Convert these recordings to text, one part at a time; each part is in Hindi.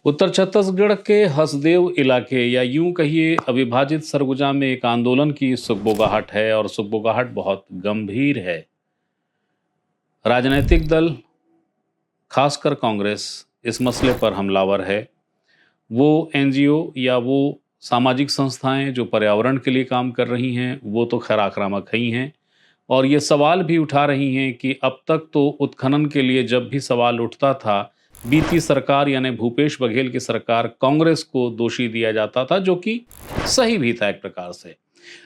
उत्तर छत्तीसगढ़ के हसदेव इलाके या यूं कहिए अविभाजित सरगुजा में एक आंदोलन की सुगबुगाहट है और सुगबुगाहट बहुत गंभीर है। राजनीतिक दल, खासकर कांग्रेस, इस मसले पर हमलावर है। वो एनजीओ या वो सामाजिक संस्थाएं जो पर्यावरण के लिए काम कर रही हैं वो तो खैर आक्रामक ही हैं और ये सवाल भी उठा रही हैं कि अब तक तो उत्खनन के लिए जब भी सवाल उठता था, बीती सरकार यानी भूपेश बघेल की सरकार, कांग्रेस को दोषी दिया जाता था, जो कि सही भी था एक प्रकार से।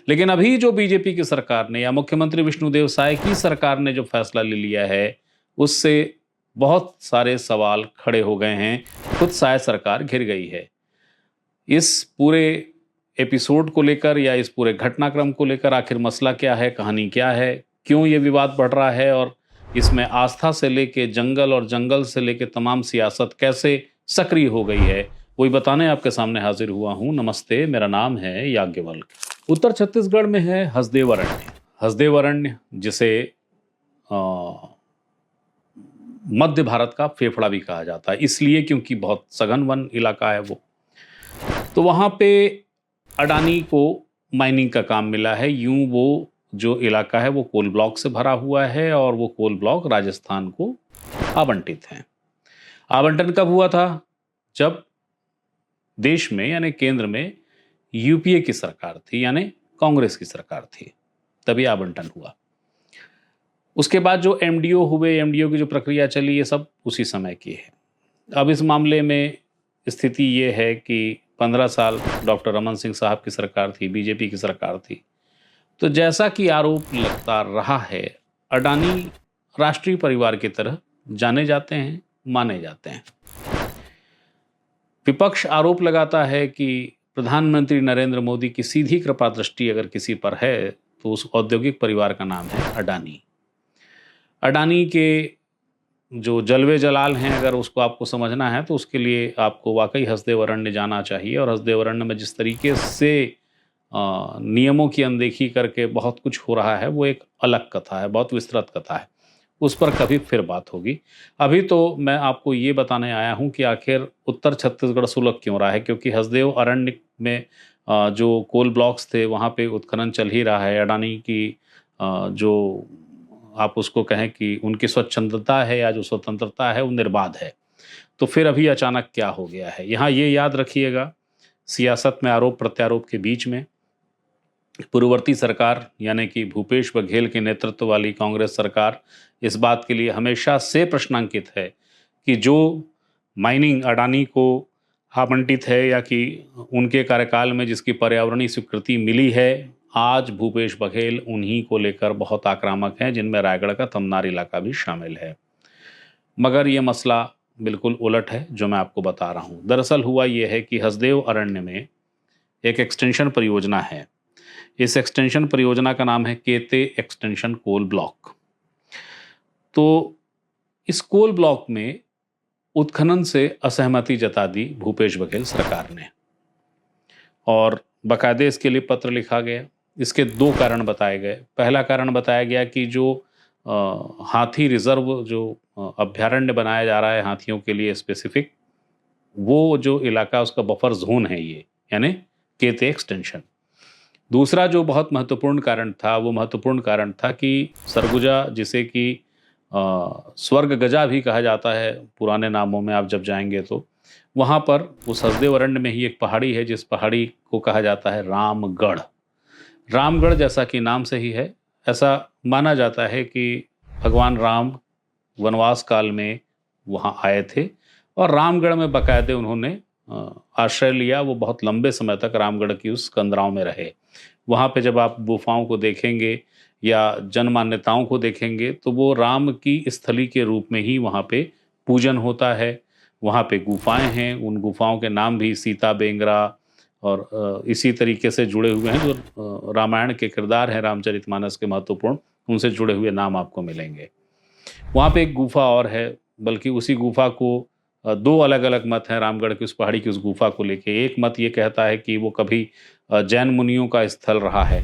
लेकिन अभी जो बीजेपी की सरकार ने या मुख्यमंत्री विष्णुदेव साय की सरकार ने जो फैसला ले लिया है, उससे बहुत सारे सवाल खड़े हो गए हैं। खुद साय सरकार घिर गई है। इस पूरे एपिसोड को लेकर या इस पूरे घटनाक्रम को लेकर आखिर मसला क्या है, कहानी क्या है, क्यों ये विवाद बढ़ रहा है और इसमें आस्था से लेके जंगल और जंगल से लेके तमाम सियासत कैसे सक्रिय हो गई है, वही बताने आपके सामने हाजिर हुआ हूं। नमस्ते, मेरा नाम है याज्ञवल्क। उत्तर छत्तीसगढ़ में है हसदेव अरण्य। हसदेव अरण्य जिसे मध्य भारत का फेफड़ा भी कहा जाता है, इसलिए क्योंकि बहुत सघन वन इलाका है वो। तो वहाँ पे अडानी को माइनिंग का काम मिला है। यूं वो जो इलाका है वो कोल ब्लॉक से भरा हुआ है और वो कोल ब्लॉक राजस्थान को आवंटित हैं। आवंटन कब हुआ था? जब देश में यानी केंद्र में यूपीए की सरकार थी, यानी कांग्रेस की सरकार थी, तभी आवंटन हुआ। उसके बाद जो एमडीओ हुए, एमडीओ की जो प्रक्रिया चली, ये सब उसी समय की है। अब इस मामले में स्थिति ये है कि 15 साल डॉक्टर रमन सिंह साहब की सरकार थी, बीजेपी की सरकार थी। तो जैसा कि आरोप लगता रहा है, अडानी राष्ट्रीय परिवार की तरह जाने जाते हैं, माने जाते हैं। विपक्ष आरोप लगाता है कि प्रधानमंत्री नरेंद्र मोदी की सीधी कृपा दृष्टि अगर किसी पर है तो उस औद्योगिक परिवार का नाम है अडानी। अडानी के जो जलवे जलाल हैं, अगर उसको आपको समझना है तो उसके लिए आपको वाकई हसदेव अरण्य जाना चाहिए। और हसदेव अरण्य में जिस तरीके से नियमों की अनदेखी करके बहुत कुछ हो रहा है, वो एक अलग कथा है, बहुत विस्तृत कथा है। उस पर कभी फिर बात होगी। अभी तो मैं आपको ये बताने आया हूँ कि आखिर उत्तर छत्तीसगढ़ सुलग क्यों रहा है, क्योंकि हसदेव अरण्य में जो कोल ब्लॉक्स थे वहाँ पे उत्खनन चल ही रहा है। अडानी की जो आप उसको कहें कि उनकी स्वच्छंदता है या जो स्वतंत्रता है वो निर्बाध है। तो फिर अभी अचानक क्या हो गया है? यहाँ ये याद रखिएगा, सियासत में आरोप प्रत्यारोप के बीच में पूर्ववर्ती सरकार यानी कि भूपेश बघेल के नेतृत्व वाली कांग्रेस सरकार इस बात के लिए हमेशा से प्रश्नांकित है कि जो माइनिंग अडानी को आवंटित है या कि उनके कार्यकाल में जिसकी पर्यावरणीय स्वीकृति मिली है, आज भूपेश बघेल उन्हीं को लेकर बहुत आक्रामक हैं, जिनमें रायगढ़ का तमनार इलाका भी शामिल है। मगर ये मसला बिल्कुल उलट है जो मैं आपको बता रहा हूँ। दरअसल हुआ ये है कि हसदेव अरण्य में एक एक्सटेंशन परियोजना है। इस एक्सटेंशन परियोजना का नाम है केते एक्सटेंशन कोल ब्लॉक। तो इस कोल ब्लॉक में उत्खनन से असहमति जता दी भूपेश बघेल सरकार ने और बाकायदे इसके लिए पत्र लिखा गया। इसके दो कारण बताए गए। पहला कारण बताया गया कि जो हाथी रिजर्व जो अभ्यारण्य बनाया जा रहा है हाथियों के लिए स्पेसिफिक, वो जो इलाका उसका बफर जोन है ये, यानी केते एक्सटेंशन। दूसरा जो बहुत महत्वपूर्ण कारण था, वो महत्वपूर्ण कारण था कि सरगुजा, जिसे कि स्वर्ग गजा भी कहा जाता है पुराने नामों में, आप जब जाएंगे तो वहाँ पर उस हसदेव अरण्य में ही एक पहाड़ी है जिस पहाड़ी को कहा जाता है रामगढ़। रामगढ़ जैसा कि नाम से ही है, ऐसा माना जाता है कि भगवान राम वनवास काल में वहाँ आए थे और रामगढ़ में बाकायदे उन्होंने आश्रय लिया। वो बहुत लंबे समय तक रामगढ़ की उस कंदराओं में रहे। वहाँ पे जब आप गुफाओं को देखेंगे या जन मान्यताओं को देखेंगे तो वो राम की स्थली के रूप में ही वहाँ पे पूजन होता है। वहाँ पे गुफाएं हैं, उन गुफाओं के नाम भी सीता बेंगरा और इसी तरीके से जुड़े हुए हैं जो रामायण के किरदार हैं, रामचरितमानस के महत्वपूर्ण, उनसे जुड़े हुए नाम आपको मिलेंगे। वहाँ पे एक गुफा और है, बल्कि उसी गुफा को दो अलग अलग मत हैं रामगढ़ की उस पहाड़ी की उस गुफा को लेके। एक मत ये कहता है कि वो कभी जैन मुनियों का स्थल रहा है,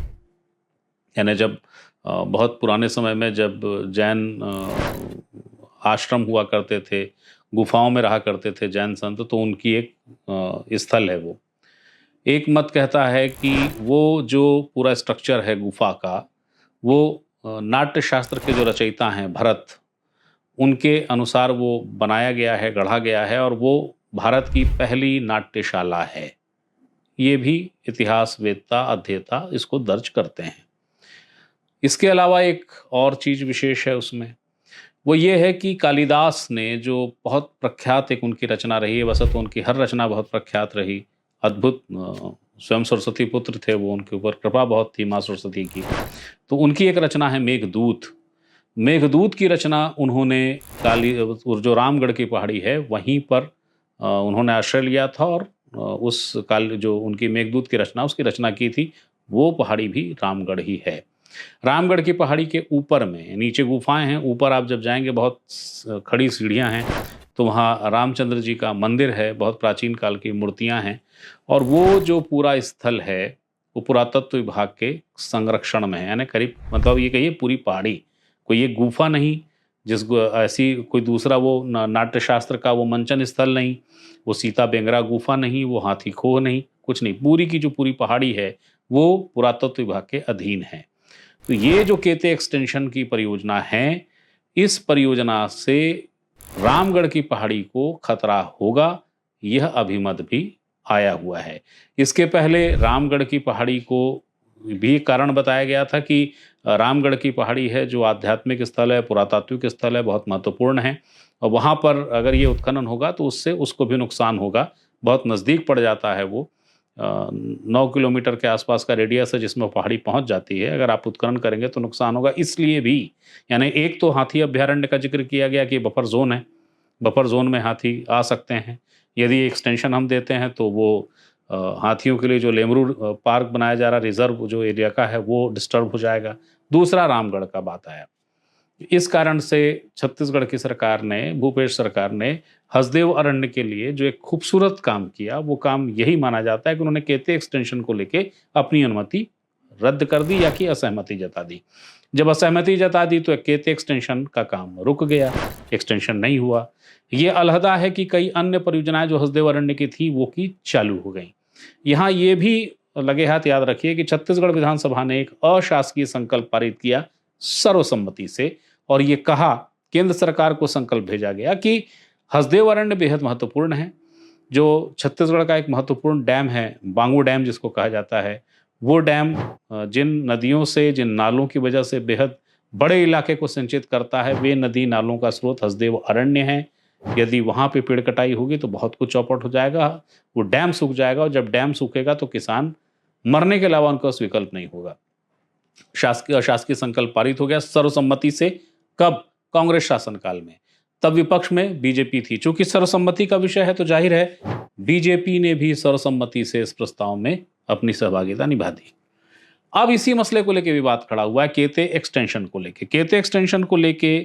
यानी जब बहुत पुराने समय में जब जैन आश्रम हुआ करते थे, गुफाओं में रहा करते थे जैन संत, तो उनकी एक स्थल है वो। एक मत कहता है कि वो जो पूरा स्ट्रक्चर है गुफा का, वो नाट्य शास्त्र के जो रचयिता हैं भरत, उनके अनुसार वो बनाया गया है, गढ़ा गया है, और वो भारत की पहली नाट्यशाला है। ये भी इतिहास वेत्ता अध्येता इसको दर्ज करते हैं। इसके अलावा एक और चीज़ विशेष है उसमें, वो ये है कि कालिदास ने जो बहुत प्रख्यात एक उनकी रचना रही है, वैसे तो उनकी हर रचना बहुत प्रख्यात रही, अद्भुत, स्वयं सरस्वती पुत्र थे वो, उनके ऊपर कृपा बहुत थी माँ सरस्वती की। तो उनकी एक रचना है मेघदूत। मेघदूत की रचना उन्होंने जो रामगढ़ की पहाड़ी है वहीं पर उन्होंने आश्रय लिया था, और उस काल जो उनकी मेघदूत की रचना उसकी रचना की थी, वो पहाड़ी भी रामगढ़ ही है। रामगढ़ की पहाड़ी के ऊपर में, नीचे गुफाएं हैं, ऊपर आप जब जाएंगे बहुत खड़ी सीढ़ियां हैं, तो वहाँ रामचंद्र जी का मंदिर है, बहुत प्राचीन काल की मूर्तियां हैं, और वो जो पूरा स्थल है वो पुरातत्व विभाग के संरक्षण में है। यानी करीब, मतलब ये कहिए पूरी पहाड़ी, कोई एक गुफा नहीं, ऐसी कोई दूसरा वो नाट्यशास्त्र का वो मंचन स्थल नहीं, वो सीता बेंगरा गुफा नहीं, वो हाथी खोह नहीं, कुछ नहीं, पूरी की जो पूरी पहाड़ी है वो पुरातत्व विभाग के अधीन है। तो ये जो केते एक्सटेंशन की परियोजना है, इस परियोजना से रामगढ़ की पहाड़ी को खतरा होगा, यह अभिमत भी आया हुआ है। इसके पहले रामगढ़ की पहाड़ी को भी कारण बताया गया था कि रामगढ़ की पहाड़ी है जो आध्यात्मिक स्थल है, पुरातात्विक स्थल है, बहुत महत्वपूर्ण है, और वहाँ पर अगर ये उत्खनन होगा तो उससे उसको भी नुकसान होगा। बहुत नज़दीक पड़ जाता है वो, 9 किलोमीटर के आसपास का रेडियस है जिसमें वो पहाड़ी पहुँच जाती है। अगर आप उत्खनन करेंगे तो नुकसान होगा। इसलिए भी, यानी एक तो हाथी अभ्यारण्य का जिक्र किया गया कि बफर जोन है, बफर जोन में हाथी आ सकते हैं। यदि एक्सटेंशन हम देते हैं तो वो हाथियों के लिए जो लेमरू पार्क बनाया जा रहा, रिजर्व जो एरिया का है, वो डिस्टर्ब हो जाएगा। दूसरा रामगढ़ का बात आया, इस कारण से छत्तीसगढ़ की सरकार ने, भूपेश सरकार ने हसदेव अरण्य के लिए जो एक खूबसूरत काम किया, वो काम यही माना जाता है कि उन्होंने केते एक्सटेंशन को लेके अपनी अनुमति रद्द कर दी या कि असहमति जता दी। जब असहमति जता दी तो केते एक्सटेंशन का काम रुक गया, एक्सटेंशन नहीं हुआ। ये अलहदा है कि कई अन्य परियोजनाएं जो हसदेव अरण्य की थी वो की चालू हो गई। यहाँ ये भी लगे हाथ याद रखिए कि छत्तीसगढ़ विधानसभा ने एक अशासकीय संकल्प पारित किया सर्वसम्मति से, और ये कहा, केंद्र सरकार को संकल्प भेजा गया कि हसदेव अरण्य बेहद महत्वपूर्ण है। जो छत्तीसगढ़ का एक महत्वपूर्ण डैम है, बांगू डैम जिसको कहा जाता है, वो डैम जिन नदियों से, जिन नालों की वजह से बेहद बड़े इलाके को सिंचित करता है, वे नदी नालों का स्रोत हसदेव अरण्य है। यदि वहाँ पे पेड़ कटाई होगी तो बहुत कुछ चौपट हो जाएगा, वो डैम सूख जाएगा, और जब डैम सूखेगा तो किसान मरने के अलावा उनका उस विकल्प नहीं होगा। शासकीय अशासकीय संकल्प पारित हो गया सर्वसम्मति से। कब? कांग्रेस शासनकाल में। तब विपक्ष में बीजेपी थी। चूंकि सर्वसम्मति का विषय है तो जाहिर है बीजेपी ने भी सर्वसम्मति से इस प्रस्ताव में अपनी सहभागिता निभा दी। अब इसी मसले को लेकर विवाद खड़ा हुआ है, केते एक्सटेंशन को लेके। केते एक्सटेंशन को लेके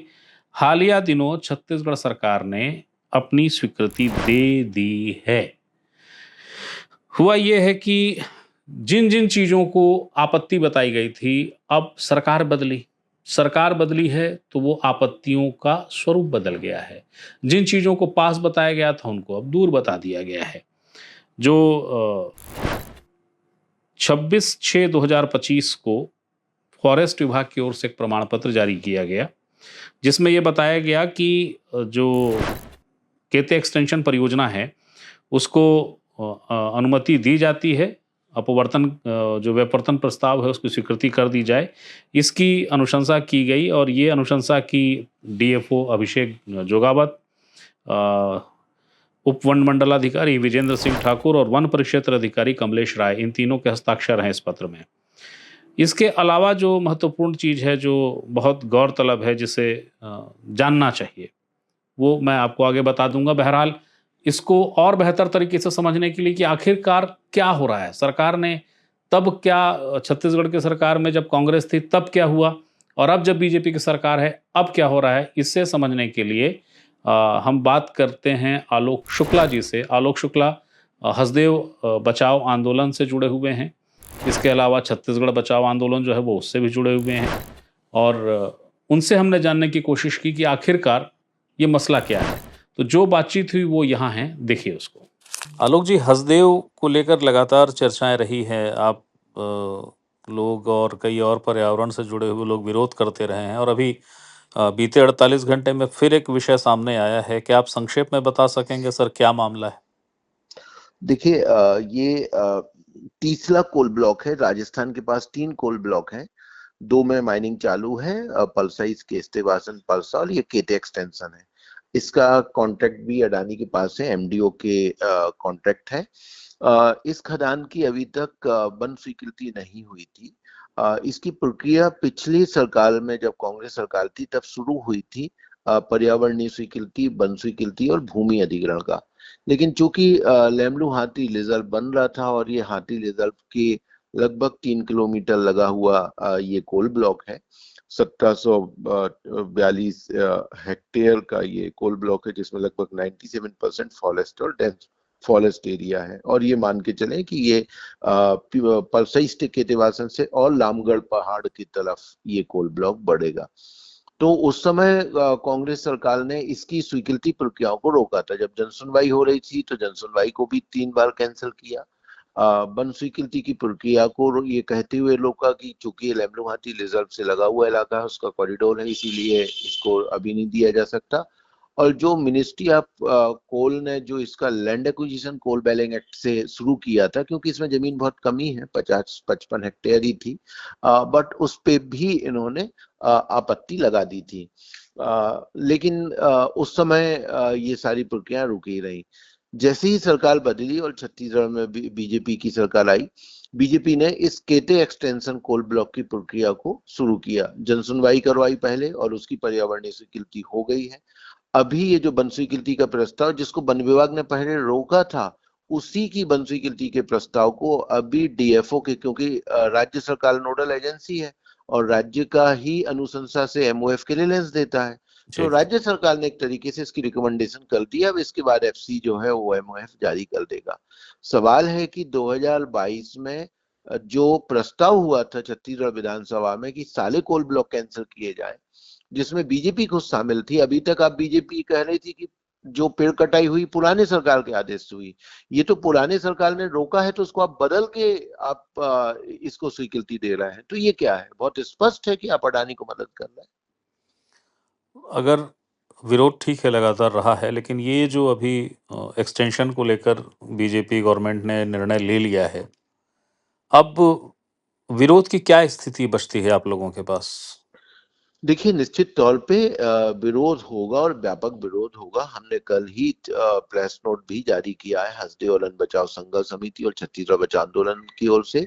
हालिया दिनों छत्तीसगढ़ सरकार ने अपनी स्वीकृति दे दी है। हुआ यह है कि जिन जिन चीजों को आपत्ति बताई गई थी, अब सरकार बदली है तो वो आपत्तियों का स्वरूप बदल गया है। जिन चीजों को पास बताया गया था उनको अब दूर बता दिया गया है। जो 26/6/2025 को फॉरेस्ट विभाग की ओर से एक प्रमाण पत्र जारी किया गया, जिसमें यह बताया गया कि जो केते एक्सटेंशन परियोजना है उसको अनुमति दी जाती है, अपवर्तन जो व्यावर्तन प्रस्ताव है उसकी स्वीकृति कर दी जाए, इसकी अनुशंसा की गई। और ये अनुशंसा की डीएफओ अभिषेक जोगावत, उप वन मंडलाधिकारी विजेंद्र सिंह ठाकुर और वन परिक्षेत्र अधिकारी कमलेश राय, इन तीनों के हस्ताक्षर हैं इस पत्र में। इसके अलावा जो महत्वपूर्ण चीज़ है, जो बहुत गौरतलब है, जिसे जानना चाहिए, वो मैं आपको आगे बता दूंगा। बहरहाल इसको और बेहतर तरीके से समझने के लिए कि आखिरकार क्या हो रहा है, सरकार ने तब क्या, छत्तीसगढ़ की सरकार में जब कांग्रेस थी तब क्या हुआ, और अब जब बीजेपी की सरकार है अब क्या हो रहा है, इससे समझने के लिए हम बात करते हैं आलोक शुक्ला जी से। आलोक शुक्ला हसदेव बचाओ आंदोलन से जुड़े हुए हैं। इसके अलावा छत्तीसगढ़ बचाओ आंदोलन जो है वो उससे भी जुड़े हुए हैं, और उनसे हमने जानने की कोशिश की कि आखिरकार ये मसला क्या है। तो जो बातचीत हुई वो यहाँ है, देखिए उसको। आलोक जी, हसदेव को लेकर लगातार चर्चाएं रही हैं। आप लोग और कई और पर्यावरण से जुड़े हुए लोग विरोध करते रहे हैं और अभी बीते 48 घंटे में फिर एक विषय सामने आया है। क्या आप संक्षेप में बता सकेंगे सर, क्या मामला है? देखिए ये तीसरा कोल ब्लॉक है। राजस्थान के पास 3 कोल ब्लॉक हैं। 2 में माइनिंग चालू है, पलसाइज केस्तेवासन पलसा, और ये केटे एक्सटेंशन है। इसका कॉन्ट्रैक्ट भी अडानी के पास है, एमडीओ के कॉन्ट्रैक्ट है। इस खदान की अभी तक वन स्वीकृति नहीं हुई थी। इसकी प्रक्रिया पिछली सरकार में, जब कांग्रेस सरकार थी तब शुरू हुई थी, पर्यावरणीय स्वीकृति, वन स्वीकृति और भूमि अधिग्रहण का। लेकिन चूंकि लेमलू हाथी रिजर्व बन रहा था और ये हाथी रिजर्व के लगभग 3 किलोमीटर लगा हुआ ये कोल ब्लॉक है। 1742 हेक्टेयर का ये कोल ब्लॉक है, जिसमें लगभग 97% फॉरेस्ट और डेंस फॉरेस्ट एरिया है। और ये मान के चलें कि ये परसई से केतेवासन से और लामगढ़ पहाड़ की तरफ ये कोल ब्लॉक बढ़ेगा। तो उस समय कांग्रेस सरकार ने इसकी स्वीकृति प्रक्रियाओं को रोका था। जब जनसुनवाई हो रही थी तो जनसुनवाई को भी 3 बार कैंसिल किया। वन स्वीकृति की प्रक्रिया को ये कहते हुए रोका कि चूंकि लेमलुहाटी रिजर्व से लगा हुआ इलाका है, उसका कॉरिडोर है, इसीलिए इसको अभी नहीं दिया जा सकता। और जो मिनिस्ट्री ऑफ कोल ने जो इसका लैंड एक्विजिशन कोल बैलेंस एक्ट से शुरू किया था, क्योंकि इसमें जमीन बहुत कमी है, 50-55 हेक्टेयर ही थी, बट उस पे भी इन्होंने आपत्ति लगा दी थी। लेकिन उस समय ये सारी प्रक्रिया रुकी रही। जैसे ही सरकार बदली और छत्तीसगढ़ में बीजेपी की सरकार आई, बीजेपी ने इस केटे एक्सटेंशन कोल ब्लॉक की प्रक्रिया को शुरू किया, जनसुनवाई करवाई पहले और उसकी पर्यावरणीय स्वीकृति हो गई है। अभी ये जो वन स्वीकृति का प्रस्ताव, जिसको वन विभाग ने पहले रोका था, उसी की वन स्वीकृति के प्रस्ताव को अभी डीएफओ के, क्योंकि राज्य सरकार नोडल एजेंसी है और राज्य का ही अनुशंसा से एमओएफ के लिए लेंस देता है, तो राज्य सरकार ने एक तरीके से इसकी रिकमेंडेशन कर दी। अब इसके बाद एफसी जो है वो एमओएफ जारी कर देगा। सवाल है कि 2022 में जो प्रस्ताव हुआ था छत्तीसगढ़ विधानसभा में कि साले कोल ब्लॉक कैंसिल किए जाए, जिसमें बीजेपी खुद शामिल थी। अभी तक आप बीजेपी कह रही थी कि जो पेड़ कटाई हुई पुराने सरकार के आदेश से हुई, ये तो पुराने सरकार ने रोका है, तो उसको आप बदल के आप इसको स्वीकृति दे रहे हैं। तो ये क्या है? बहुत स्पष्ट है कि आप अडानी को मदद कर रहे हैं। अगर विरोध ठीक है लगातार रहा है, लेकिन ये जो अभी एक्सटेंशन को लेकर बीजेपी गवर्नमेंट ने निर्णय ले लिया है, अब विरोध की क्या स्थिति बचती है आप लोगों के पास? देखिए, निश्चित तौर पे विरोध होगा और व्यापक विरोध होगा। हमने कल ही प्रेस नोट भी जारी किया है हसदेव वन बचाओ संघर्ष समिति और छत्तीसगढ़ बचाओ आंदोलन की ओर से,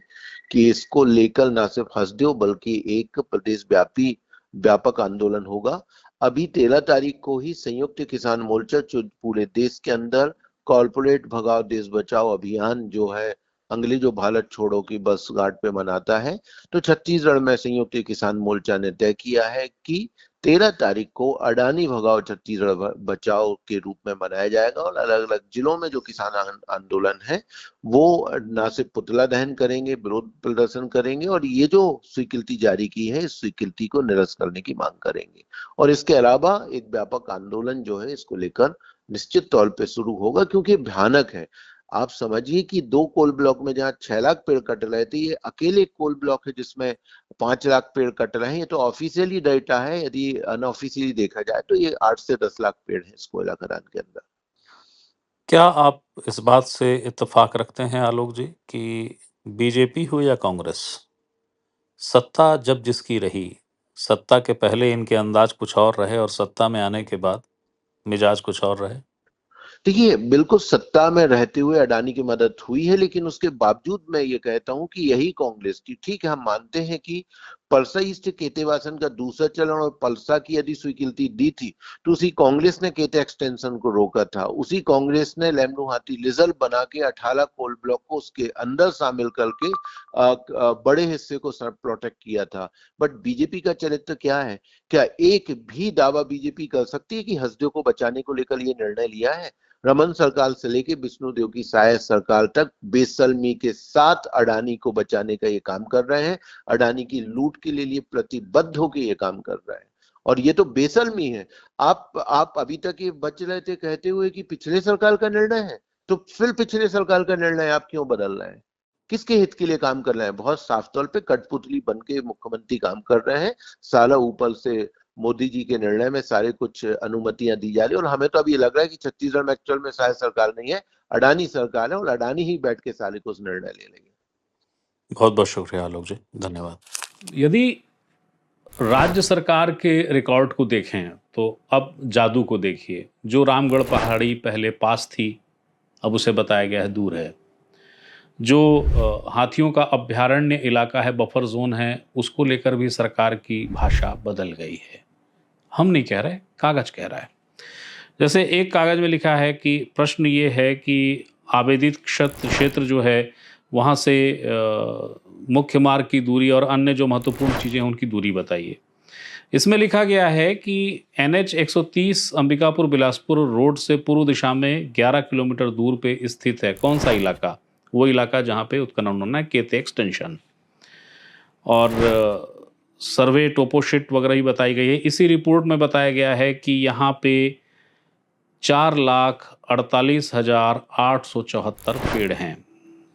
कि इसको लेकर न सिर्फ हसदेव बल्कि एक प्रदेश व्यापी व्यापक आंदोलन होगा। अभी 13 तारीख को ही संयुक्त किसान मोर्चा जो पूरे देश के अंदर कॉर्पोरेट भगाओ देश बचाओ अभियान जो है, अंग्रेजों भारत छोड़ो की बस घाट पे मनाता है, तो छत्तीसगढ़ में संयुक्त किसान मोर्चा ने तय किया है कि 13 तारीख को अडानी भगाओ छत्तीसगढ़ बचाओ के रूप में मनाया जाएगा। और अलग अलग जिलों में जो किसान आंदोलन है वो न सिर्फ पुतला दहन करेंगे, विरोध प्रदर्शन करेंगे, और ये जो स्वीकृति जारी की है इस स्वीकृति को निरस्त करने की मांग करेंगे। और इसके अलावा एक व्यापक आंदोलन जो है इसको लेकर निश्चित तौर पे शुरू होगा, क्योंकि भयानक है। आप समझिए कि 2 कोल ब्लॉक में जहाँ 6 लाख पेड़ कट रहे थे, ये अकेले कोल ब्लॉक है जिसमें 5 लाख पेड़ कट रहे हैं। ये तो ऑफिशियली डाटा है, यदि अनऑफिशियली देखा जाए तो ये 8 से 10 लाख पेड़ है इस कोयला खदान के अंदर। क्या आप इस बात से इत्तेफाक रखते हैं आलोक जी कि बीजेपी हो या कांग्रेस, सत्ता जब जिसकी रही, सत्ता के पहले इनके अंदाज कुछ और रहे और सत्ता में आने के बाद मिजाज कुछ और रहे? देखिए, बिल्कुल सत्ता में रहते हुए अडानी की मदद हुई है, लेकिन उसके बावजूद मैं ये कहता हूं कि यही कांग्रेस की, ठीक है हम मानते हैं कि परसा ईस्ट केतेवासन का दूसरा चरण और पलसा की यदि स्वीकृति दी थी तो उसी कांग्रेस ने केटे एक्सटेंशन को रोका था। उसी कांग्रेस ने लेमनुहाटी रिजर्व बना के 18 कोल ब्लॉक को उसके अंदर शामिल करके बड़े हिस्से को प्रोटेक्ट किया था। बट बीजेपी का चरित्र क्या है? क्या एक भी दावा बीजेपी कर सकती है कि हसदेव को बचाने को लेकर ये निर्णय लिया है? रमन सरकार से लेके विष्णुदेव की सहायक सरकार तक बेसलमी के साथ अडानी को बचाने का ये काम कर रहे हैं, अडानी की लूट के लिए प्रतिबद्ध होकर ये काम कर रहे हैं। और ये तो बेसलमी है। आप अभी तक ये बच रहे थे कहते हुए कि पिछले सरकार का निर्णय है, तो फिर पिछले सरकार का निर्णय आप क्यों बदल रहे हैं? किसके हित के लिए काम कर रहे हैं? बहुत साफ तौर पे कठपुतली बन के मुख्यमंत्री काम कर रहे हैं। सारा ऊपर से मोदी जी के निर्णय में सारे कुछ अनुमतियां दी जा रही है, और हमें तो अभी लग रहा है कि छत्तीसगढ़ में एक्चुअल में शायद सरकार नहीं है, अडानी सरकार है, और अडानी ही बैठ के सारे कुछ निर्णय ले लेंगे। बहुत बहुत शुक्रिया आलोक जी, धन्यवाद। यदि राज्य सरकार के रिकॉर्ड को देखें तो अब जादू को देखिए। जो रामगढ़ पहाड़ी पहले पास थी, अब उसे बताया गया है दूर है। जो हाथियों का अभ्यारण्य इलाका है, बफर जोन है, उसको लेकर भी सरकार की भाषा बदल गई है। हम नहीं कह रहे, कागज कह रहा है। जैसे एक कागज में लिखा है कि प्रश्न ये है कि आवेदित क्षेत्र जो है वहाँ से मुख्य मार्ग की दूरी और अन्य जो महत्वपूर्ण चीज़ें हैं उनकी दूरी बताइए। इसमें लिखा गया है कि NH 130 अंबिकापुर बिलासपुर रोड से पूर्व दिशा में 11 किलोमीटर दूर पे स्थित है। कौन सा इलाका? वो इलाका जहाँ पे उत्खनन होना है, केते एक्सटेंशन। और सर्वे टोपोशीट वगैरह ही बताई गई है। इसी रिपोर्ट में बताया गया है कि यहाँ पे 4,48,874 पेड़ हैं,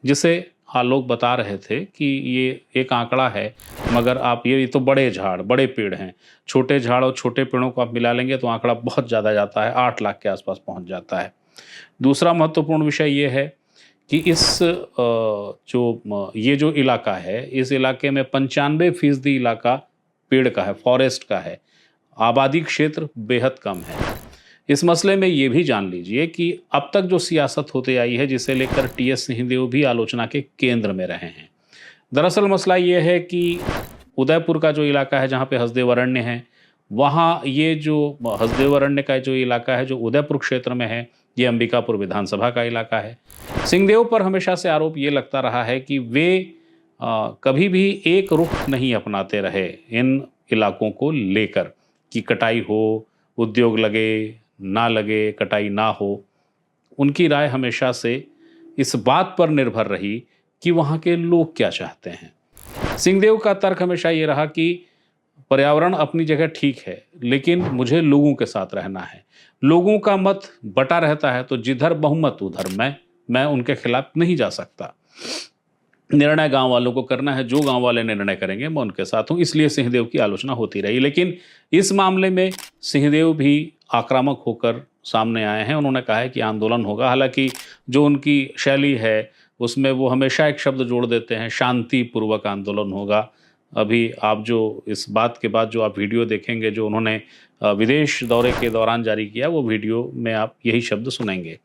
जिसे आलोक बता रहे थे कि ये एक आंकड़ा है, मगर आप ये तो बड़े झाड़ बड़े पेड़ हैं। छोटे झाड़ और छोटे पेड़ों को आप मिला लेंगे तो आंकड़ा बहुत ज़्यादा जाता है, 8 लाख के आसपास पहुंच जाता है। दूसरा महत्वपूर्ण विषय ये है कि इस ये जो इलाका है, इस इलाके में 95% इलाका पेड़ का है, फॉरेस्ट का है। आबादी क्षेत्र बेहद कम है। इस मसले में ये भी जान लीजिए कि अब तक जो सियासत होते आई है, जिसे लेकर TS सिंहदेव भी आलोचना के केंद्र में रहे हैं। दरअसल मसला ये है कि उदयपुर का जो इलाका है, जहाँ पे हसदेव अरण्य है, वहाँ ये जो हसदेव अरण्य का जो इलाका है, जो उदयपुर क्षेत्र में है, ये अंबिकापुर विधानसभा का इलाका है। सिंहदेव पर हमेशा से आरोप ये लगता रहा है कि वे कभी भी एक रुख नहीं अपनाते रहे इन इलाकों को लेकर, कि कटाई हो, उद्योग लगे ना लगे, कटाई ना हो। उनकी राय हमेशा से इस बात पर निर्भर रही कि वहाँ के लोग क्या चाहते हैं। सिंहदेव का तर्क हमेशा ये रहा कि पर्यावरण अपनी जगह ठीक है, लेकिन मुझे लोगों के साथ रहना है। लोगों का मत बटा रहता है, तो जिधर बहुमत उधर मैं उनके खिलाफ नहीं जा सकता। निर्णय गांव वालों को करना है, जो गांव वाले निर्णय करेंगे मैं उनके साथ हूं। इसलिए सिंहदेव की आलोचना होती रही। लेकिन इस मामले में सिंहदेव भी आक्रामक होकर सामने आए हैं। उन्होंने कहा है कि आंदोलन होगा। हालांकि जो उनकी शैली है उसमें वो हमेशा एक शब्द जोड़ देते हैं, शांतिपूर्वक आंदोलन होगा। अभी आप जो इस बात के बाद जो आप वीडियो देखेंगे, जो उन्होंने विदेश दौरे के दौरान जारी किया, वो वीडियो में आप यही शब्द सुनेंगे।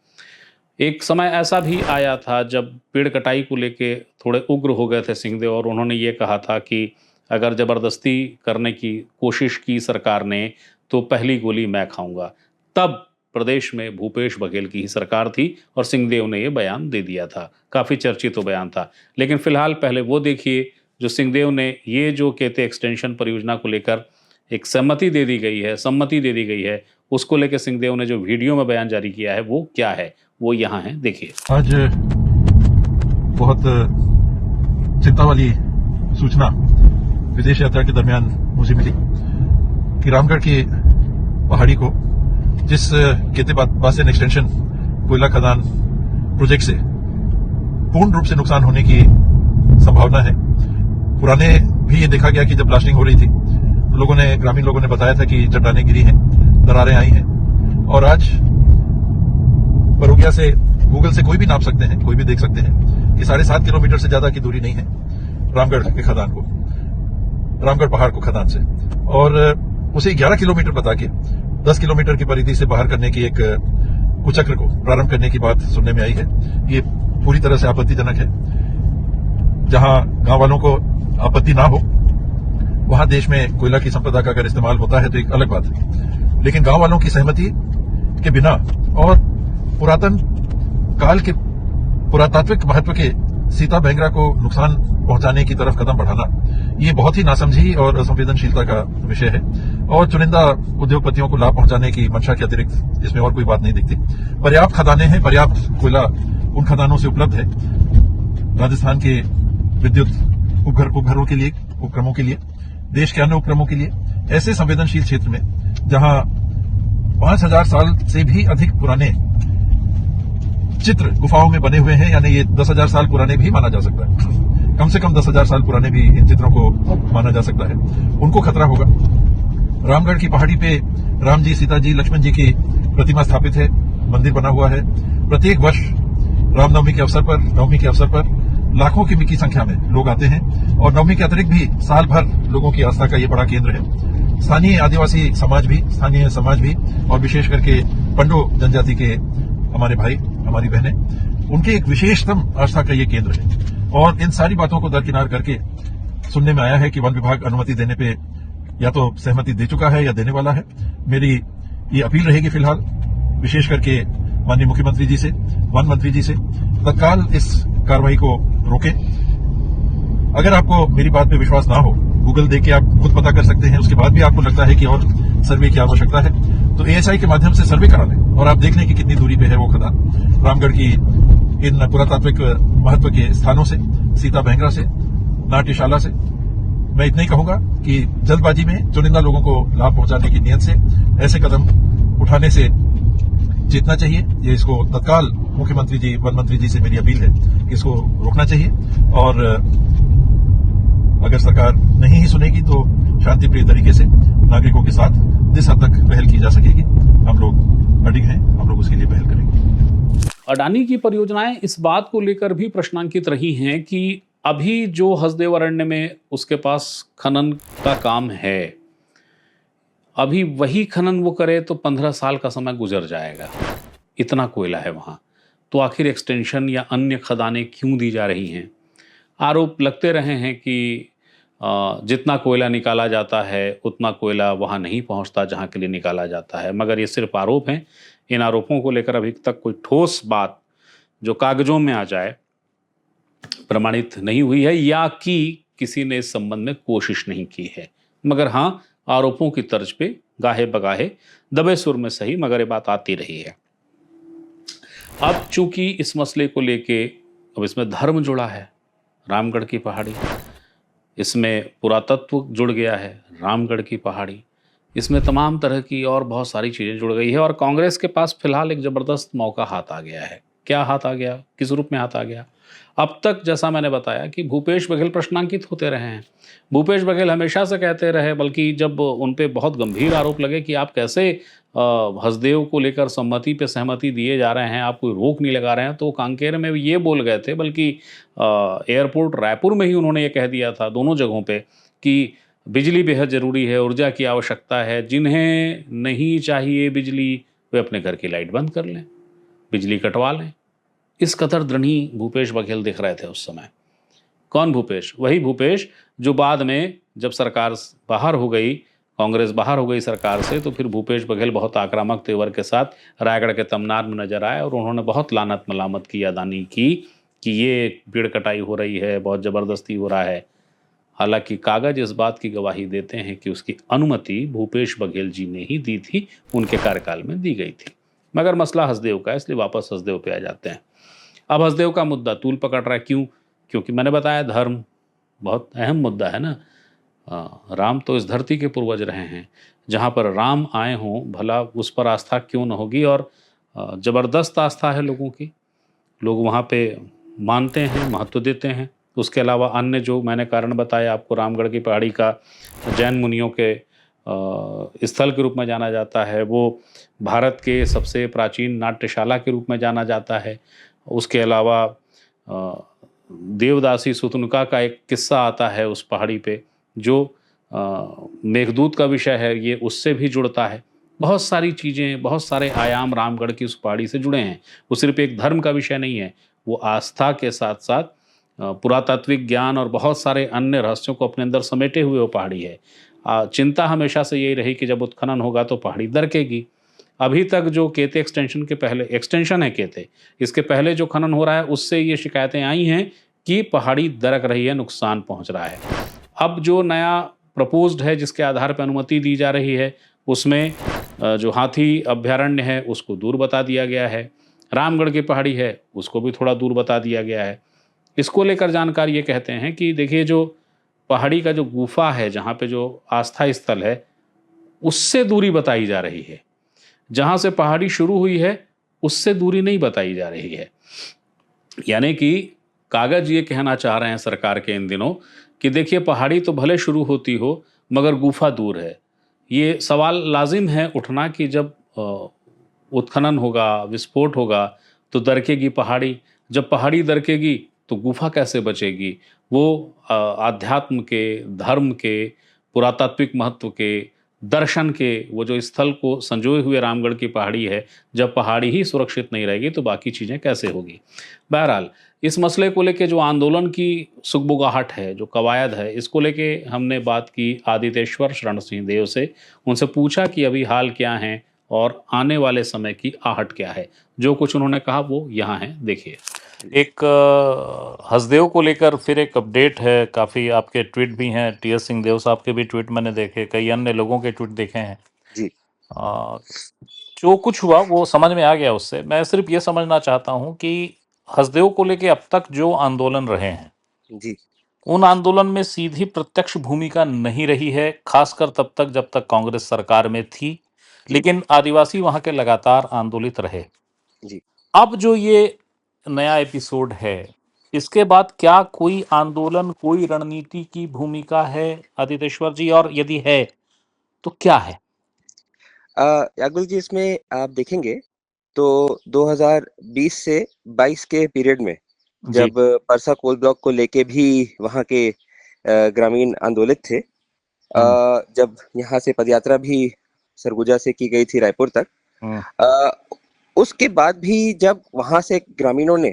एक समय ऐसा भी आया था जब पेड़ कटाई को लेके थोड़े उग्र हो गए थे सिंहदेव, और उन्होंने ये कहा था कि अगर ज़बरदस्ती करने की कोशिश की सरकार ने तो पहली गोली मैं खाऊंगा। तब प्रदेश में भूपेश बघेल की ही सरकार थी और सिंहदेव ने ये बयान दे दिया था। काफ़ी चर्चित तो बयान था। लेकिन फिलहाल पहले वो देखिए जो सिंहदेव ने ये जो केते एक्सटेंशन परियोजना को लेकर एक सम्मति दे दी गई है, उसको लेकर सिंहदेव ने जो वीडियो में बयान जारी किया है वो क्या है, वो यहाँ है, देखिए। आज बहुत चिंता वाली सूचना विदेश यात्रा के दरमियान मुझे मिली कि रामगढ़ की पहाड़ी को जिस केते बासन एक्सटेंशन कोयला खदान प्रोजेक्ट से पूर्ण रूप से नुकसान होने की संभावना है। पुराने भी ये देखा गया कि जब ब्लास्टिंग हो रही थी तो ग्रामीण लोगों ने बताया था कि चट्टानें गिरी हैं, दरारें आई हैं, और आज बरोगिया से गूगल से कोई भी नाप सकते हैं, कोई भी देख सकते हैं कि 7.5 किलोमीटर से ज्यादा की दूरी नहीं है रामगढ़ के खदान को, रामगढ़ पहाड़ को खदान से, और उसे 11 किलोमीटर बता के 10 किलोमीटर की परिधि से बाहर करने की एक कुचक्र को प्रारंभ करने की बात सुनने में आई है। ये पूरी तरह से आपत्तिजनक है। जहां गांव वालों को आपत्ति ना हो, वहां देश में कोयला की संपदा का अगर इस्तेमाल होता है तो एक अलग बात है, लेकिन गांव वालों की सहमति के बिना और पुरातन काल के पुरातात्विक महत्व के सीता बेंगरा को नुकसान पहुंचाने की तरफ कदम बढ़ाना, ये बहुत ही नासमझी और संवेदनशीलता का विषय है, और चुनिंदा उद्योगपतियों को लाभ पहुंचाने की मंशा के अतिरिक्त इसमें और कोई बात नहीं दिखती। पर्याप्त खदानें हैं, पर्याप्त कोयला उन खदानों से उपलब्ध है राजस्थान के विद्युत उपक्रमों के लिए, देश के अन्य उपक्रमों के लिए, ऐसे संवेदनशील क्षेत्र में जहां 5000 साल से भी अधिक पुराने चित्र गुफाओं में बने हुए हैं, यानी ये 10,000 साल पुराने भी माना जा सकता है, कम से कम 10,000 साल पुराने भी इन चित्रों को माना जा सकता है, उनको खतरा होगा। रामगढ़ की पहाड़ी पे राम जी, सीता जी, लक्ष्मण जी की प्रतिमा स्थापित है, मंदिर बना हुआ है। प्रत्येक वर्ष रामनवमी के अवसर पर, नवमी के अवसर पर लाखों की संख्या में लोग आते हैं और नवमी के अतिरिक्त भी साल भर लोगों की आस्था का ये बड़ा केंद्र है। स्थानीय आदिवासी समाज भी, स्थानीय समाज भी और विशेष करके पंडो जनजाति के हमारे भाई, हमारी बहनें, उनके एक विशेषतम आस्था का ये केंद्र है। और इन सारी बातों को दरकिनार करके सुनने में आया है कि वन विभाग अनुमति देने पे या तो सहमति दे चुका है या देने वाला है। मेरी ये अपील रहेगी फिलहाल विशेष करके माननीय मुख्यमंत्री जी से, वन मंत्री जी से, तत्काल इस कार्रवाई को रोकें। अगर आपको मेरी बात पे विश्वास ना हो, गूगल देख के आप खुद पता कर सकते हैं। उसके बाद भी आपको लगता है कि और सर्वे की आवश्यकता है तो ASI के माध्यम से सर्वे करा लें और आप देख लें कि कितनी दूरी पे है वो खदान। रामगढ़ की इन पुरातात्विक महत्व के स्थानों से, सीता बहंगरा से, नाट्यशाला से। मैं इतना ही कहूंगा कि जल्दबाजी में चुनिंदा लोगों को लाभ पहुंचाने की नीयत से ऐसे कदम उठाने से चेतना चाहिए। ये इसको तत्काल मुख्यमंत्री जी, वन मंत्री जी से मेरी अपील है कि इसको रोकना चाहिए और अगर सरकार नहीं ही सुनेगी तो शांतिप्रिय तरीके से नागरिकों के साथ जिस हद तक पहल की जा सकेगी, हम लोग अडिग हैं, हम लोग उसके लिए पहल करेंगे। अडानी की परियोजनाएं इस बात को लेकर भी प्रश्नांकित रही हैं कि अभी जो हसदेव अरण्य में उसके पास खनन का काम है, अभी वही खनन वो करे तो 15 साल का समय गुजर जाएगा, इतना कोयला है वहाँ। तो आखिर एक्सटेंशन या अन्य खदानें क्यों दी जा रही हैं? आरोप लगते रहे हैं कि जितना कोयला निकाला जाता है उतना कोयला वहाँ नहीं पहुँचता जहाँ के लिए निकाला जाता है, मगर ये सिर्फ आरोप हैं। इन आरोपों को लेकर अभी तक कोई ठोस बात जो कागजों में आ जाए प्रमाणित नहीं हुई है या कि किसी ने इस संबंध में कोशिश नहीं की है। मगर हाँ, आरोपों की तर्ज पे गाहे बगाहे, दबे सुर में सही, मगर ये बात आती रही है। अब चूंकि इस मसले को लेके अब इसमें धर्म जुड़ा है, रामगढ़ की पहाड़ी, इसमें पुरातत्व जुड़ गया है, रामगढ़ की पहाड़ी, इसमें तमाम तरह की और बहुत सारी चीज़ें जुड़ गई है और कांग्रेस के पास फिलहाल एक ज़बरदस्त मौका हाथ आ गया है। क्या हाथ आ गया, किस रूप में हाथ आ गया? अब तक जैसा मैंने बताया कि भूपेश बघेल प्रश्नांकित होते रहे हैं। भूपेश बघेल हमेशा से कहते रहे, बल्कि जब उन पे बहुत गंभीर आरोप लगे कि आप कैसे हसदेव को लेकर सम्मति पे सहमति दिए जा रहे हैं, आप कोई रोक नहीं लगा रहे हैं, तो कांकेर में ये बोल गए थे, बल्कि एयरपोर्ट रायपुर में ही उन्होंने ये कह दिया था दोनों जगहों पे कि बिजली बेहद ज़रूरी है, ऊर्जा की आवश्यकता है, जिन्हें नहीं चाहिए बिजली वे अपने घर की लाइट बंद कर लें, बिजली कटवा लें। इस कदर दृढ़ी भूपेश बघेल दिख रहे थे उस समय। कौन भूपेश? वही भूपेश जो बाद में जब सरकार बाहर हो गई, कांग्रेस बाहर हो गई सरकार से, तो फिर भूपेश बघेल बहुत आक्रामक तेवर के साथ रायगढ़ के तमनार में नजर आए और उन्होंने बहुत लानत मलामत की अडानी की कि ये पेड़ कटाई हो रही है, बहुत ज़बरदस्ती हो रहा है। हालांकि कागज इस बात की गवाही देते हैं कि उसकी अनुमति भूपेश बघेल जी ने ही दी थी, उनके कार्यकाल में दी गई थी। मगर मसला हसदेव का है, इसलिए वापस हसदेव पे आ जाते हैं। अब हसदेव का मुद्दा तूल पकड़ रहा है। क्यों? क्योंकि मैंने बताया धर्म बहुत अहम मुद्दा है ना। राम तो इस धरती के पूर्वज रहे हैं, जहाँ पर राम आए हों, भला उस पर आस्था क्यों न होगी। और ज़बरदस्त आस्था है लोगों की, लोग वहाँ पे मानते हैं, महत्व देते हैं। उसके अलावा अन्य जो मैंने कारण बताया आपको, रामगढ़ की पहाड़ी का जैन मुनियों के स्थल के रूप में जाना जाता है, वो भारत के सबसे प्राचीन नाट्यशाला के रूप में जाना जाता है। उसके अलावा देवदासी सुतनुका का एक किस्सा आता है उस पहाड़ी पे, जो मेघदूत का विषय है, ये उससे भी जुड़ता है। बहुत सारी चीज़ें, बहुत सारे आयाम रामगढ़ की उस पहाड़ी से जुड़े हैं। वो सिर्फ एक धर्म का विषय नहीं है, वो आस्था के साथ साथ पुरातात्विक ज्ञान और बहुत सारे अन्य रहस्यों को अपने अंदर समेटे हुए वो पहाड़ी है। चिंता हमेशा से यही रही कि जब उत्खनन होगा तो पहाड़ी दरकेगी। अभी तक जो केते एक्सटेंशन के पहले, एक्सटेंशन है केते, इसके पहले जो खनन हो रहा है उससे ये शिकायतें आई हैं कि पहाड़ी दरक रही है, नुकसान पहुंच रहा है। अब जो नया प्रपोज्ड है जिसके आधार पर अनुमति दी जा रही है, उसमें जो हाथी अभ्यारण्य है उसको दूर बता दिया गया है, रामगढ़ की पहाड़ी है उसको भी थोड़ा दूर बता दिया गया है। इसको लेकर जानकार ये कहते हैं कि देखिए, जो पहाड़ी का जो गुफा है, जहाँ पे जो आस्था स्थल है, उससे दूरी बताई जा रही है। जहां से पहाड़ी शुरू हुई है उससे दूरी नहीं बताई जा रही है। यानी कि कागज ये कहना चाह रहे हैं सरकार के इन दिनों कि देखिए पहाड़ी तो भले शुरू होती हो मगर गुफा दूर है। ये सवाल लाजिम है उठना कि जब उत्खनन होगा, विस्फोट होगा तो दरकेगी पहाड़ी। जब पहाड़ी दरकेगी तो गुफा कैसे बचेगी? वो आध्यात्म के, धर्म के, पुरातात्विक महत्व के, दर्शन के वो जो स्थल को संजोए हुए रामगढ़ की पहाड़ी है, जब पहाड़ी ही सुरक्षित नहीं रहेगी तो बाकी चीज़ें कैसे होगी? बहरहाल इस मसले को लेके जो आंदोलन की सुगबुगाहट है, जो कवायद है, इसको लेके हमने बात की आदितेश्वर शरण सिंह देव से। उनसे पूछा कि अभी हाल क्या है और आने वाले समय की आहट क्या है। जो कुछ उन्होंने कहा वो यहाँ है, देखिए। एक हसदेव को लेकर फिर एक अपडेट है। काफ़ी आपके ट्वीट भी हैं, टी.एस. सिंहदेव साहब के भी ट्वीट मैंने देखे, कई अन्य लोगों के ट्वीट देखे हैं। जी। जो कुछ हुआ वो समझ में आ गया उससे। मैं सिर्फ ये समझना चाहता हूँ कि हसदेव को लेके अब तक जो आंदोलन रहे हैं, जी। उन आंदोलन में सीधी प्रत्यक्ष भूमिका नहीं रही है, खासकर तब तक जब तक कांग्रेस सरकार में थी, लेकिन आदिवासी वहां के लगातार आंदोलित रहे। जी। अब जो ये नया एपिसोड है, इसके बाद क्या कोई आंदोलन, कोई रणनीति की भूमिका है आदितेश्वर जी, और यदि है तो क्या है? यागुल जी, इसमें आप देखेंगे तो 2020 से 22 के पीरियड में जी। जब परसा कोल ब्लॉक को लेके भी वहाँ के ग्रामीण आंदोलित थे, जब यहाँ से पदयात्रा भी सरगुजा से की गई थी रायपुर तक, उसके बाद भी जब वहाँ से ग्रामीणों ने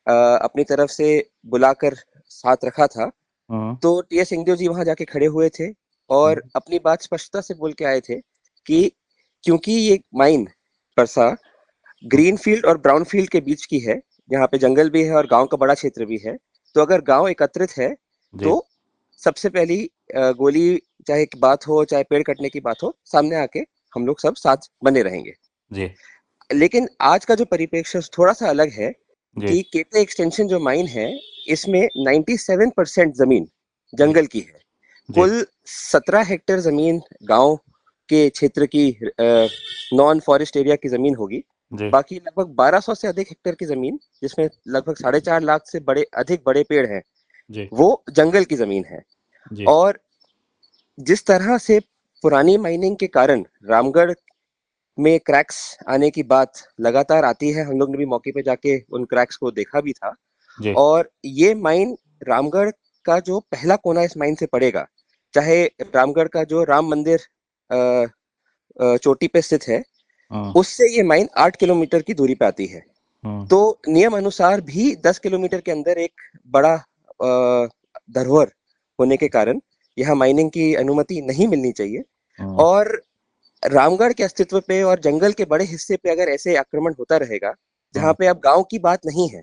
अपनी तरफ से बुलाकर साथ रखा था, तो टी.एस. सिंहदेव जी वहां जाके खड़े हुए थे और अपनी बात स्पष्टता से बोल के आए थे कि क्योंकि ये माइन परसा ग्रीन फील्ड और ब्राउन फील्ड के बीच की है, जहाँ पे जंगल भी है और गांव का बड़ा क्षेत्र भी है, तो अगर गांव एकत्रित है तो सबसे पहली गोली, चाहे बात हो चाहे पेड़ कटने की बात हो, सामने आके हम लोग सब साथ बने रहेंगे। जी। लेकिन आज का जो परिप्रेक्ष्य थोड़ा सा अलग है कि केते एक्सटेंशन जो माइन है, इसमें 97% जमीन जंगल की है। कुल 17 हेक्टेयर जमीन गांव के क्षेत्र की नॉन फॉरेस्ट एरिया की जमीन होगी। बाकी लगभग 1200 से अधिक हेक्टेयर की जमीन, जिसमें लगभग 4.5 लाख से अधिक बड़े पेड़ हैं, वो जंगल की जमीन है। और जिस तरह से पुरानी माइनिंग के कारण रामगढ़ में क्रैक्स आने की बात लगातार आती है, हम लोग ने भी मौके पे जाके उन क्रैक्स को देखा भी था। और ये माइन रामगढ़ का जो पहला कोना इस माइन से पड़ेगा, चाहे रामगढ़ का जो राम मंदिर चोटी पे स्थित है, उससे ये माइन 8 किलोमीटर की दूरी पे आती है। तो नियम अनुसार भी 10 किलोमीटर के अंदर एक बड़ा धरोहर होने के कारण यहाँ माइनिंग की अनुमति नहीं मिलनी चाहिए। और रामगढ़ के अस्तित्व पे और जंगल के बड़े हिस्से पे अगर ऐसे आक्रमण होता रहेगा, जहाँ पे अब गांव की बात नहीं है,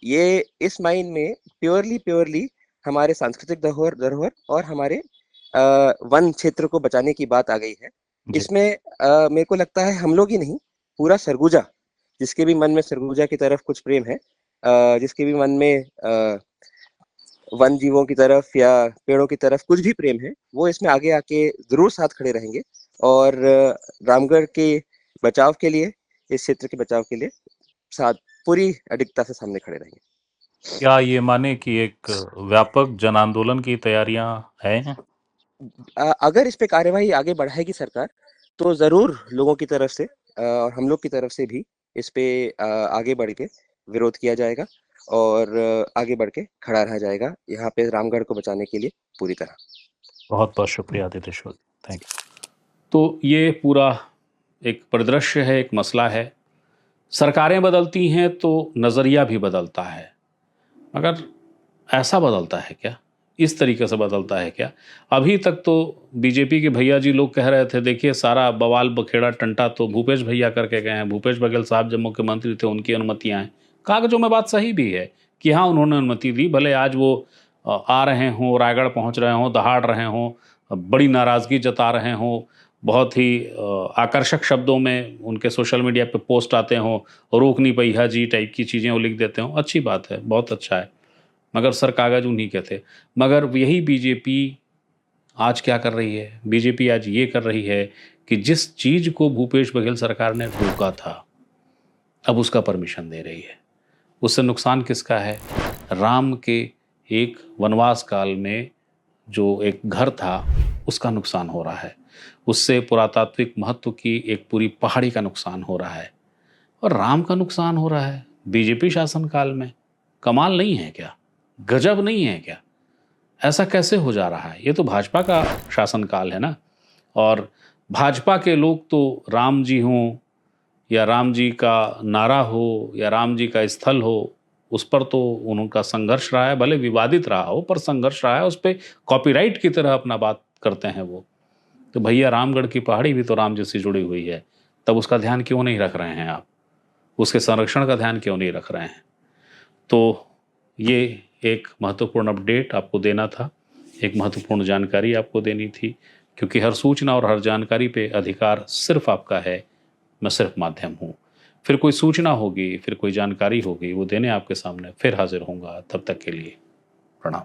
ये इस माइन में प्योरली हमारे सांस्कृतिक धरोहर और हमारे वन क्षेत्र को बचाने की बात आ गई है। इसमें मेरे को लगता है हम लोग ही नहीं, पूरा सरगुजा, जिसके भी मन में सरगुजा की तरफ कुछ प्रेम है, जिसके भी मन में वन जीवों की तरफ या पेड़ों की तरफ कुछ भी प्रेम है, वो इसमें आगे आके जरूर साथ खड़े रहेंगे और रामगढ़ के बचाव के लिए, इस क्षेत्र के बचाव के लिए साथ पूरी अडिगता से सामने खड़े रहेंगे। क्या ये माने कि एक व्यापक जन आंदोलन की तैयारियां हैं? अगर इस पे कार्यवाही आगे बढ़ाएगी सरकार, तो जरूर लोगों की तरफ से और हम लोग की तरफ से भी इस पे आगे बढ़ के विरोध किया जाएगा और आगे बढ़ के खड़ा रहा जाएगा यहाँ पे रामगढ़ को बचाने के लिए पूरी तरह। बहुत बहुत शुक्रिया आदितेश्वर, थैंक यू। तो ये पूरा एक परिदृश्य है, एक मसला है। सरकारें बदलती हैं तो नज़रिया भी बदलता है, मगर ऐसा बदलता है क्या? इस तरीके से बदलता है क्या? अभी तक तो बीजेपी के भैया जी लोग कह रहे थे, देखिए सारा बवाल बखेड़ा टंटा तो भूपेश भैया करके गए हैं, भूपेश बघेल साहब जब मुख्यमंत्री थे उनकी अनुमतियाँ हैं। कागजों में बात सही भी है कि हाँ उन्होंने अनुमति दी, भले आज वो आ रहे हों, रायगढ़ पहुँच रहे हों, दहाड़ रहे हों, बड़ी नाराज़गी जता रहे हों, बहुत ही आकर्षक शब्दों में उनके सोशल मीडिया पे पोस्ट आते हों, रोकनी पहिया जी टाइप की चीज़ें वो लिख देते हों, अच्छी बात है, बहुत अच्छा है, मगर सर कागज उन्हीं के थे। मगर यही बीजेपी आज क्या कर रही है बीजेपी? आज ये कर रही है कि जिस चीज को भूपेश बघेल सरकार ने रोका था, अब उसका परमिशन दे रही है। उससे नुकसान किसका है? राम के एक वनवास काल में जो एक घर था उसका नुकसान हो रहा है, उससे पुरातात्विक महत्व की एक पूरी पहाड़ी का नुकसान हो रहा है, और राम का नुकसान हो रहा है बीजेपी शासनकाल में। कमाल नहीं है क्या? गजब नहीं है क्या? ऐसा कैसे हो जा रहा है? ये तो भाजपा का शासनकाल है ना, और भाजपा के लोग तो राम जी हों या राम जी का नारा हो या राम जी का स्थल हो, उस पर तो उनका संघर्ष रहा है, भले विवादित रहा हो पर संघर्ष रहा है, उस पर कॉपीराइट की तरह अपना बात करते हैं वो। तो भैया रामगढ़ की पहाड़ी भी तो राम जी से जुड़ी हुई है, तब उसका ध्यान क्यों नहीं रख रहे हैं आप? उसके संरक्षण का ध्यान क्यों नहीं रख रहे हैं? तो ये एक महत्वपूर्ण अपडेट आपको देना था, एक महत्वपूर्ण जानकारी आपको देनी थी, क्योंकि हर सूचना और हर जानकारी पे अधिकार सिर्फ आपका है, मैं सिर्फ माध्यम हूँ। फिर कोई सूचना होगी, फिर कोई जानकारी होगी, वो देने आपके सामने फिर हाजिर होऊंगा। तब तक के लिए प्रणाम।